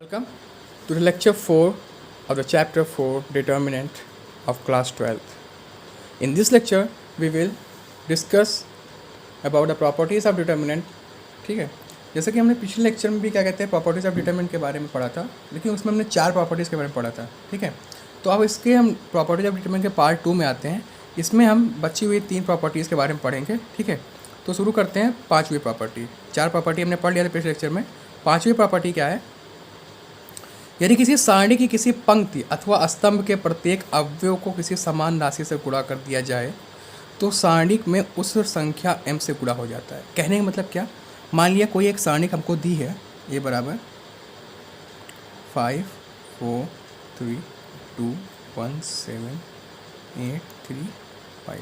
Welcome to the lecture 4 of the chapter 4 determinant of class 12th. In this lecture we will discuss about the properties of determinant. ठीक है, जैसे कि हमने पिछले lecture में भी क्या कहते हैं प्रॉपर्टीज़ ऑफ डिटरमिनेंट के बारे में पढ़ा था, लेकिन उसमें हमने 4 प्रॉपर्टीज़ के बारे में पढ़ा था. ठीक है, तो अब इसके हम प्रॉपर्टीज ऑफ डिटरमिनेंट के पार्ट 2 में आते हैं. इसमें हम बची हुई 3 प्रॉपर्टीज़ के बारे में पढ़ेंगे. ठीक है, तो शुरू करते हैं 5वीं प्रॉपर्टी. 4 प्रॉपर्टी हमने पढ़ लिया था पिछले लेक्चर में. 5वीं प्रॉपर्टी क्या है? यदि किसी सारणी की किसी पंक्ति अथवा स्तंभ के प्रत्येक अवयव को किसी समान राशि से गुणा कर दिया जाए तो सारणी में उस संख्या m से गुणा हो जाता है. कहने का मतलब क्या? मान लिया कोई एक सारणी हमको दी है, ये बराबर 5 4 3 2 1 7 8 3 5.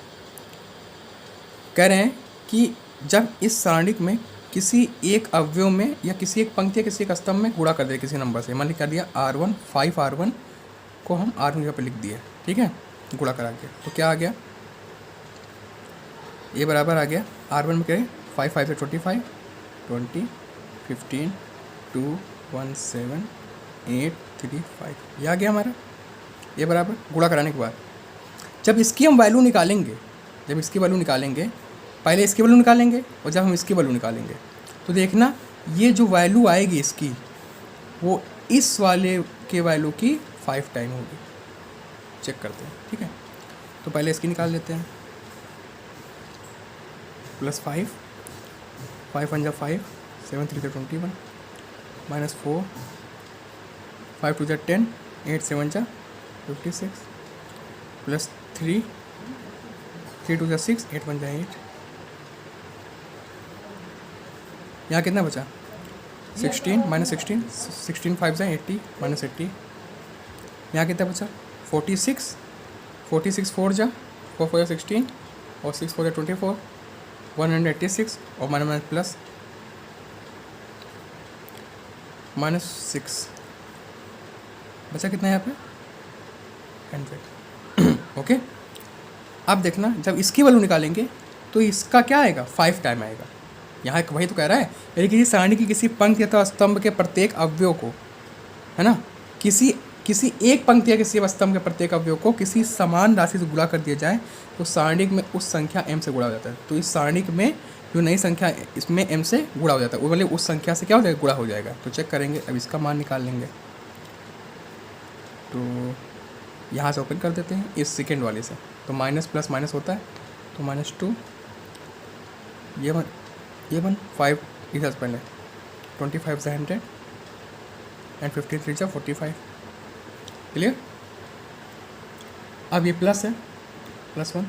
कह रहे हैं कि जब इस सारणी में किसी एक अवयव में या किसी एक पंक्ति या किसी एक स्तंभ में गुणा कर दे किसी नंबर से, मान ली कर दिया R1 5 R1 को हम R1 के पे लिख दिए. ठीक है, गुणा करा के तो क्या आ गया? ये बराबर आ गया R1 में क्या है 5 5 से 25 20 15 2 1 7 8 3 5. ये आ गया हमारा. ये बराबर गुणा कराने के बाद जब इसकी हम वैल्यू निकालेंगे, पहले इसकी वैल्यू निकालेंगे और जब हम इसकी वैल्यू निकालेंगे तो देखना ये जो वैल्यू आएगी इसकी वो इस वाले के वैल्यू की 5 टाइम होगी. चेक करते हैं. ठीक है, तो पहले इसकी निकाल लेते हैं. प्लस 5 5 1 जा 5 7 3 जा 21 माइनस 4 5 2 जा 10 8 7 जा 56 प्लस 3 3 2 जा 6 8 1 जा 8. यहाँ कितना बचा? 16 माइनस 16 16 5 जा 80 माइनस 80. यहाँ कितना बचा? 46 46 4 जा 4 4 जा 16 और 6 4 जा 24 186 और माइनस प्लस -6 बचा कितना है यहाँ पे 100. ओके, अब देखना जब इसकी वैल्यू निकालेंगे तो इसका क्या आएगा? 5 टाइम आएगा. यहाँ वही तो कह रहा है, यदि किसी सारणी की किसी पंक्ति अथवा स्तंभ के प्रत्येक अवयव को, है ना, किसी एक पंक्ति या किसी स्तंभ के प्रत्येक अवयव को किसी समान राशि से गुणा कर दिया जाए तो सारणी में उस संख्या m से गुणा हो जाता है. तो इस सारणी में जो नई संख्या इसमें m से गुणा हो जाता है, वो मतलब उस संख्या से क्या हो जाएगा? गुणा हो जाएगा. तो चेक करेंगे. अब इसका मान निकाल लेंगे. तो यहाँ से ओपन कर देते हैं इस सेकेंड वाले से. तो माइनस प्लस माइनस होता है तो -2 ये वन 5 इधर से पहले 25 से 100 एंड 15 3 जा 45. क्लियर? अब ये प्लस है +1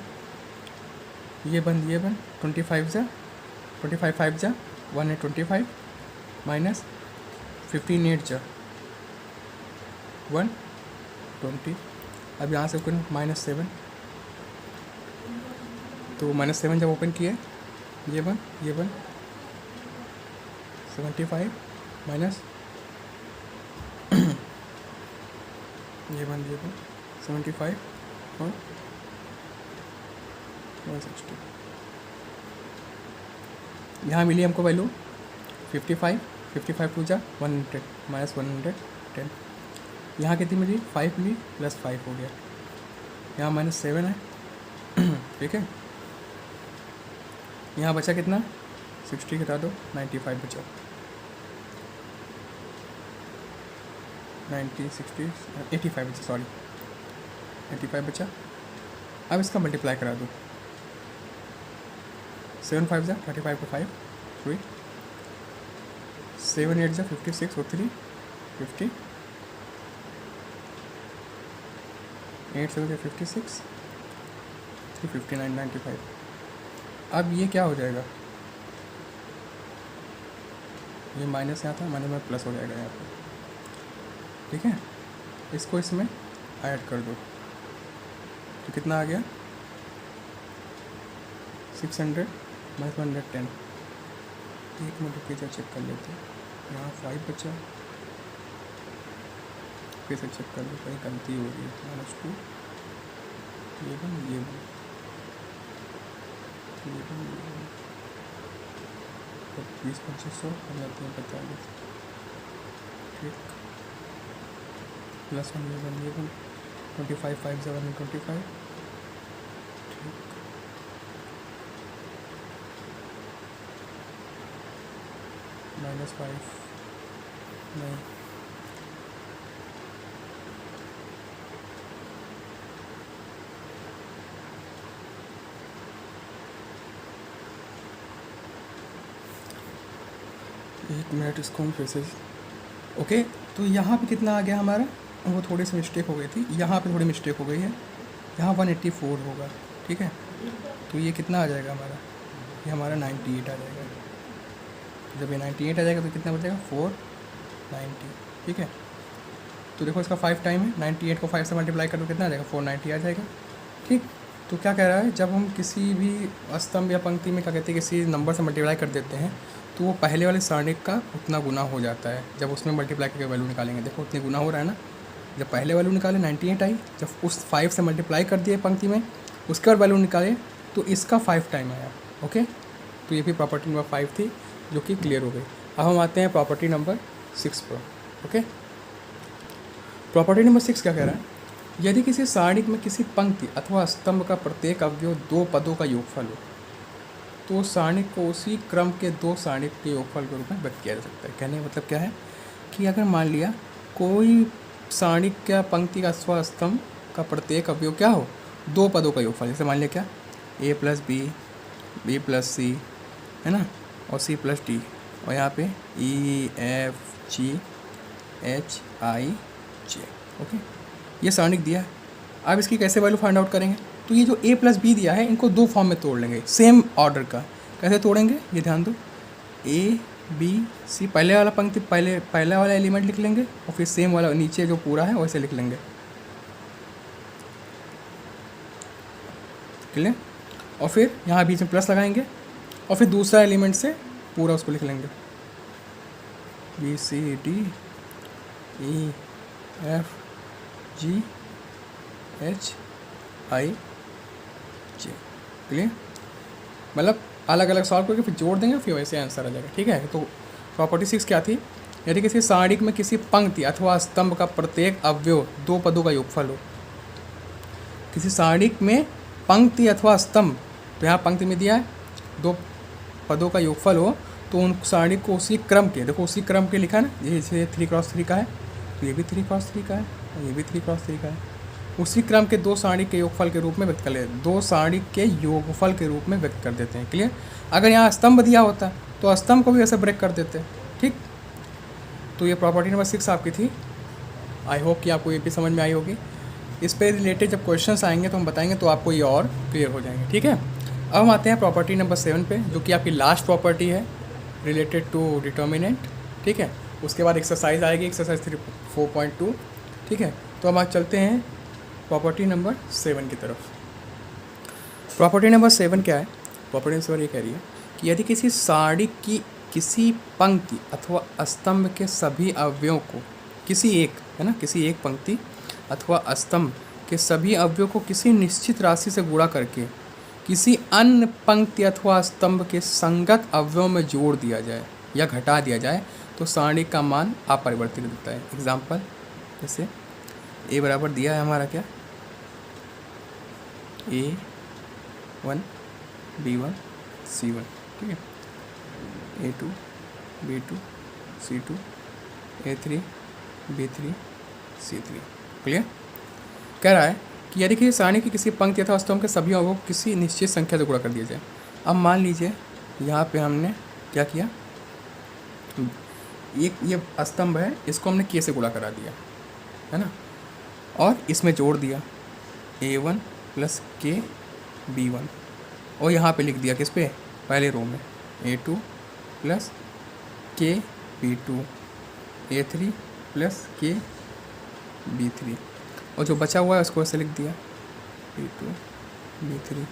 ये बन 25 जा 5 जा 1 है 25 माइनस 15 8 जा 1 20. अब यहाँ से ओपन -7 तो -7 जब ओपन किए ये बन 75 माइनस ये बन 75 और 160. यहाँ मिली हमको वैल्यू 55 2 जा 100 माइनस 110. यहाँ कितनी मिली? 5 मिली प्लस 5 हो गया. यहाँ -7 है. ठीक है, यहाँ बचा कितना? 60 घटा दो 95 बचा. 85 बचा, सॉरी 85 बचा. अब इसका मल्टीप्लाई करा दो. 7 5 जा 35 को 5 3 7 8 जा 56 और 3 50 8 7 जा 56 3 59 95. अब ये क्या हो जाएगा? ये माइनस यहाँ था, माइनस में प्लस हो जाएगा यहाँ पे. ठीक है, इसको इसमें ऐड कर दो तो कितना आ गया? 600 माइनस 110. एक मिनट रुकिए चेक कर लेते हैं. यहाँ 5 बचा, फिर से चेक कर लो कहीं गलती हो रही है. -2 ये बन 20 2500 हो जाते हैं 45. ठीक, प्लस 1 ये 1 25 5 7 25 -5 नहीं एक मिनट इसको हम फिर से ओके। तो यहाँ पे कितना आ गया हमारा, वो थोड़ी सी मिस्टेक हो गई थी, यहाँ पे थोड़ी मिस्टेक हो गई है, यहाँ 184 होगा, ठीक है। तो ये कितना आ जाएगा हमारा, ये हमारा 98 आ जाएगा। जब ये 98 आ जाएगा तो कितना बचेगा 490, ठीक है। तो देखो इसका 5 टाइम है, 98 को 5 से मल्टीप्लाई कर दो कितना आ जाएगा 490 आ जाएगा, ठीक। तो क्या कह रहा है, जब हम किसी भी स्तंभ या पंक्ति में क्या कहते हैं किसी नंबर से मल्टीप्लाई कर देते हैं तो वो पहले वाले सारणिक का उतना गुना हो जाता है जब उसमें मल्टीप्लाई करके वैल्यू निकालेंगे। देखो उतने गुना हो रहा है ना, जब पहले वैल्यू निकाले 98 आई, जब उस 5 से मल्टीप्लाई कर दिए पंक्ति में उसके बाद वैल्यू निकाले तो इसका 5 टाइम आया, ओके। तो ये भी प्रॉपर्टी नंबर 5 थी जो कि क्लियर हो गई। अब हम आते हैं प्रॉपर्टी नंबर 6 पर, ओके। प्रॉपर्टी नंबर 6 क्या कह रहा है, यदि किसी सारणिक में किसी पंक्ति अथवा स्तंभ का प्रत्येक अवयव 2 पदों का योगफल हो तो सारणिक को उसी क्रम के 2 सारणिक के योगफल के रूप में व्यक्त किया जा सकता है। कहने का मतलब क्या है कि अगर मान लिया कोई सारणिक या पंक्ति का अथवा स्तंभ का प्रत्येक अवयव क्या हो 2 पदों का योगफल, जैसे मान लिया क्या a + b, b + c है ना, और c + d, और यहाँ पे e f g h i j, okay. ये सारणिक दिया है। अब इसकी कैसे वैल्यू फाइंड आउट करेंगे, तो ये जो a + b दिया है इनको 2 फॉर्म में तोड़ लेंगे सेम ऑर्डर का। कैसे तोड़ेंगे ये ध्यान दो, a b c पहले वाला पंक्ति पहला वाला एलिमेंट लिख लेंगे और फिर सेम वाला नीचे जो पूरा है वैसे लिख लेंगे, क्लियर। और फिर यहाँ बीच में प्लस लगाएंगे और फिर दूसरा एलिमेंट से पूरा उसको लिख लेंगे b c d e f g h i j, clear. मतलब अलग अलग सॉल्व करके फिर जोड़ देंगे फिर वैसे आंसर आ जाएगा, ठीक है। तो प्रॉपर्टी 6 क्या थी, यदि किसी सारणिक में किसी पंक्ति अथवा स्तंभ का प्रत्येक अवयव 2 पदों का योगफल हो, किसी सारणिक में पंक्ति अथवा स्तंभ, तो यहाँ पंक्ति में दिया है 2 पदों का योगफल हो तो उन सारणिक को उसी क्रम के, देखो उसी क्रम के लिखा है ना, जैसे 3×3 का है तो ये भी 3×3 का है और ये भी 3×3 का है, उसी क्रम के 2 सारणिक के योगफल के रूप में व्यक्त कर लेते हैं, 2 सारणिक के योगफल के रूप में व्यक्त कर देते हैं, क्लियर। अगर यहाँ स्तंभ दिया होता तो स्तंभ को भी ऐसे ब्रेक कर देते, ठीक। तो ये प्रॉपर्टी नंबर 6 आपकी थी। आई होप कि आपको ये भी समझ में आई होगी। इस पे रिलेटेड जब क्वेश्चंस आएंगे तो हम बताएंगे तो आपको ये और क्लियर हो जाएंगे, ठीक है। अब हम आते हैं प्रॉपर्टी नंबर 7 पे, जो कि आपकी लास्ट प्रॉपर्टी है रिलेटेड टू डिटर्मिनेंट, ठीक है। उसके बाद एक्सरसाइज आएगी, एक्सरसाइज 4.2, ठीक है। तो हम आज चलते हैं प्रॉपर्टी नंबर 7 की तरफ। प्रॉपर्टी नंबर 7 क्या है, प्रॉपर्टी नंबर 7 ये कह रही है कि यदि किसी सारणिक की किसी पंक्ति अथवा स्तंभ के सभी अवयवों को किसी एक, है ना, किसी एक पंक्ति अथवा स्तंभ के सभी अवयवों को किसी निश्चित राशि से गुणा करके किसी अन्य पंक्ति अथवा स्तंभ के संगत अवयवों में जोड़ दिया जाए या घटा दिया जाए तो सारणिक का मान अपरिवर्तित दिखता है। एग्जाम्पल जैसे a बराबर दिया है हमारा क्या a1 b1 c1, ठीक है, a2 b2 c2 a3 b3 c3, clear. कह रहा है कि यदि किसी सारणी की किसी पंक्ति अथवा स्तंभ के सभी अवयवों को किसी निश्चित संख्या से गुणा कर दिया जाए। अब मान लीजिए यहाँ पे हमने क्या किया, ये स्तंभ है, इसको हमने k से गुणा करा दिया है ना, और इसमें जोड़ दिया a1 + k b1, और यहाँ पे लिख दिया किस पे, पहले रो में a2 + k b2 a3 + k b3, और जो बचा हुआ है उसको ऐसे लिख दिया b2 b3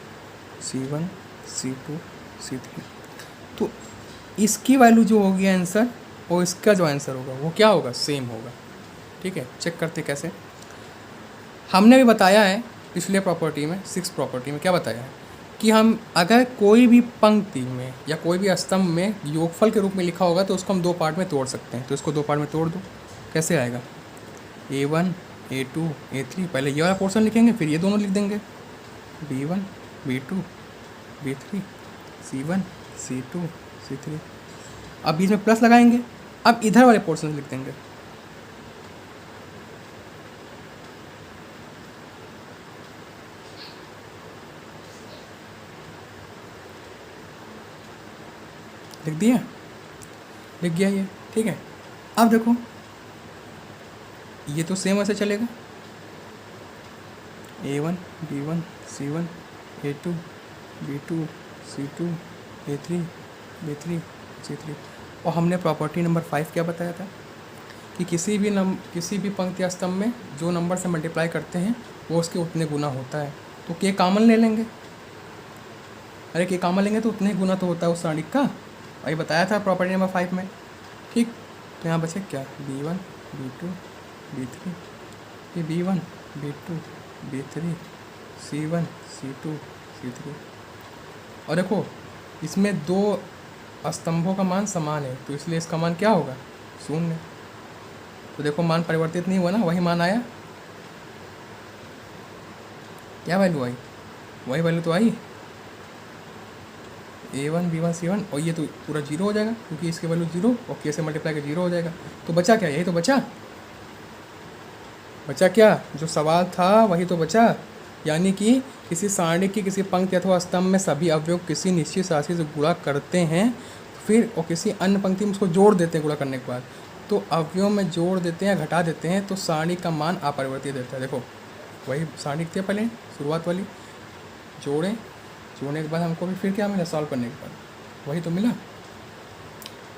c1 c2 c3। तो इसकी वैल्यू जो होगी आंसर और इसका जो आंसर होगा वो क्या होगा, सेम होगा, ठीक है। चेक करते कैसे, हमने भी बताया है पिछले प्रॉपर्टी में 6 प्रॉपर्टी में क्या बताया है कि हम अगर कोई भी पंक्ति में या कोई भी स्तंभ में योगफल के रूप में लिखा होगा तो उसको हम 2 पार्ट में तोड़ सकते हैं। तो इसको 2 पार्ट में तोड़ दो, कैसे आएगा, a1 A2 A3, पहले ये वाला पोर्शन लिखेंगे फिर ये दोनों लिख देंगे, B1 B2 B3 C1 C2 C3। अब बीच में प्लस लगाएंगे, अब इधर वाले पोर्शन लिख देंगे। लिख दिया, लिख गया ये, ठीक है। अब देखो ये तो सेम ऐसे चलेगा, A1 B1 C1 A2 B2 C2 A3 B3 C3। और हमने प्रॉपर्टी नंबर 5 क्या बताया था कि किसी भी पंक्ति या स्तंभ में जो नंबर से मल्टीप्लाई करते हैं वो उसके उतने गुना होता है। तो के कॉमन ले लेंगे, अरे के कॉमन लेंगे तो उतने ही गुना तो होता है उस सारणिक का, वही बताया था प्रॉपर्टी नंबर 5 में, ठीक। तो यहाँ बचे क्या, B1 B2 B3, ये B1 B2 B3 C1 C2 C3। और देखो इसमें दो स्तंभों का मान समान है तो इसलिए इसका मान क्या होगा, 0। तो देखो मान परिवर्तित नहीं हुआ ना, वही मान आया, क्या वैल्यू आई, वही वैल्यू तो आई, A1 B1 C1। और ये तो पूरा 0 हो जाएगा क्योंकि इसके वैल्यू 0 और के से मल्टीप्लाई कर 0 हो जाएगा। तो बचा क्या, यही तो बचा, क्या जो सवाल था वही तो बचा, यानी कि किसी सारणी की किसी पंक्ति अथवा स्तंभ में सभी अवयव किसी निश्चित राशि से गुणा करते हैं फिर और किसी अन्य पंक्ति में उसको जोड़ देते हैं गुणा करने के बाद, तो अवयव में जोड़ देते हैं घटा देते हैं तो सारणी का मान अपरिवर्तित रहता है। देखो वही सारणी थी पहले शुरुआत वाली, जोड़ने के बाद हमको भी फिर क्या मिला, सॉल्व करने के बाद वही तो मिला।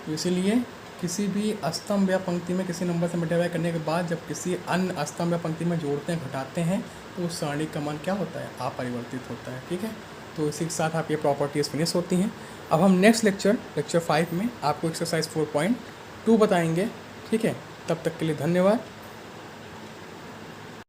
तो इसीलिए किसी भी स्तंभ या पंक्ति में किसी नंबर से मल्टीप्लाई करने के बाद जब किसी अन्य स्तंभ या पंक्ति में जोड़ते हैं घटाते हैं तो उस सारणी का मान क्या होता है, अपरिवर्तित होता है, ठीक है। तो इसी के साथ आप ये प्रॉपर्टीज़ फिनिश होती हैं। अब हम नेक्स्ट लेक्चर 5 में आपको एक्सरसाइज 4.2 बताएंगे, ठीक है। तब तक के लिए धन्यवाद।